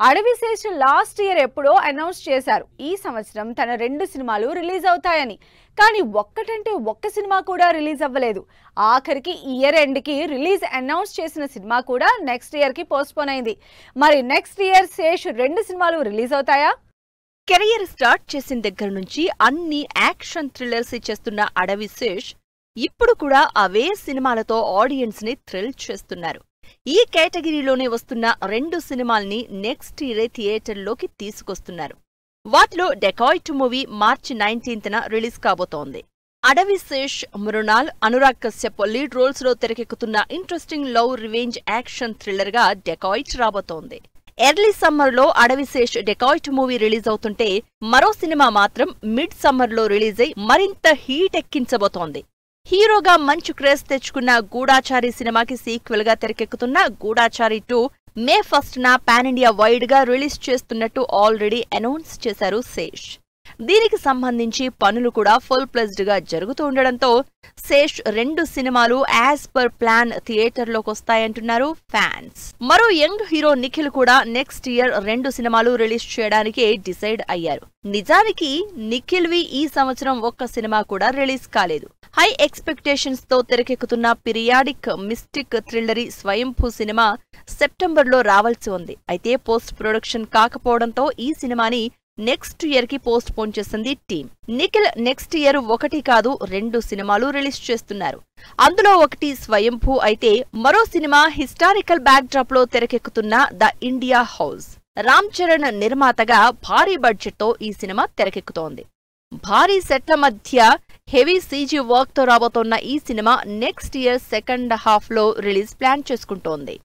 Adivi Sesh last year ఎప్పుడో announce చేశారు ఈ సంవత్సరం తన 2 సినిమాలు రిలీజ్ అవుతాయని. కానీ ఒక్కటంటే ఒక్క సినిమా కూడా రిలీజ్ అవ్వలేదు. ఆఖరికి ఇయర్ ఎండ్ కి రిలీజ్ అనౌన్స్ చేసిన సినిమా కూడా నెక్స్ట్ ఇయర్ కి పోస్ట్పోన్ అయింది. మరి నెక్స్ట్ ఇయర్ శేష్ 2 సినిమాలు రిలీజ్ అవుతాయా? కెరియర్ స్టార్ట్ చేసిన దగ్గర నుంచి అన్ని యాక్షన్ థ్రిల్లర్స్ చేస్తున్న అడవిశేష్ ఇప్పుడు కూడా అవే సినిమాలతో ఆడియన్స్ ని థ్రిల్ చేస్తున్నారు. ఈ కేటగిరీలోనే వస్తున్న 2 సినిమాల్ని నెక్స్ట్ ఇయర్ థియేటర్లోకి తీసుకొస్తున్నారు. వాటిలో డెకాయిట్ మూవీ మార్చి 19న రిలీజ్ కాబోతోంది. అడవిశేష్, మృణాల్, అనురాగ్ కశ్యప్ లీడ్ రోల్స్ లో తెరకెక్కుతున్న interesting love revenge action thriller గా డెకాయిట్ రాబోతోంది. ఎర్లీ సమ్మర్ లో అడవిశేష్ డెకాయిట్ మూవీ రిలీజ్ అవుతుంటే మరో సినిమా మాత్రం మిడ్ సమ్మర్ లో రిలీజ్ అయి మరింత హీట్ ఎక్కించబోతోంది. హీరోగా మంచు క్రేజ్ తెచ్చుకున్న గూఢాచారి సినిమాకి సీక్వెల్ గా తెరకెక్కుతున్న గూఢాచారి 2 మే 1న పాన్ ఇండియా వైడ్ గా రిలీజ్ చేస్తున్నట్టు ఆల్రెడీ అనౌన్స్ చేశారు శేష్. దీనికి సంబంధించి పనులు కూడా ఫుల్ ప్లెజ్డ్ గా జరుగుతూ ఉండడంతో శేష్ 2 సినిమాలు యాజ్ పర్ ప్లాన్ థియేటర్లోకి వస్తాయంటున్నారు ఫ్యాన్స్. మరో యంగ్ హీరో నిఖిల్ కూడా నెక్స్ట్ ఇయర్ 2 సినిమాలు రిలీజ్ చేయడానికి డిసైడ్ అయ్యారు. నిజానికి నిఖిల్ వి ఈ సంవత్సరం ఒక్క సినిమా కూడా రిలీజ్ కాలేదు. హై ఎక్స్పెక్టేషన్స్ తో తెరకెక్కుతున్న పీరియాడిక్ మిస్టిక్ థ్రిల్లరీ స్వయంభూ సినిమా సెప్టెంబర్లో రావాల్సి ఉంది. అయితే పోస్ట్ ప్రొడక్షన్ కాకపోవడంతో ఈ సినిమాని నెక్స్ట్ ఇయర్ కి పోస్ట్ పోన్ చేసింది టీం. నిఖిల్ నెక్స్ట్ ఇయర్ 1 కాదు 2 సినిమాలు రిలీజ్ చేస్తున్నారు. అందులో ఒకటి స్వయంభూ అయితే మరో సినిమా హిస్టారికల్ బ్యాక్ డ్రాప్ లో తెరకెక్కుతున్న the India house. Ram Charan నిర్మాతగా భారీ బడ్జెట్ తో ఈ సినిమా తెరకెక్కుతోంది. భారీ సెట్ల మధ్య హెవీ సీజీ వర్క్ తో రాబోతోన్న ఈ cinema next year second half లో రిలీజ్ ప్లాన్ చేసుకుంటోంది.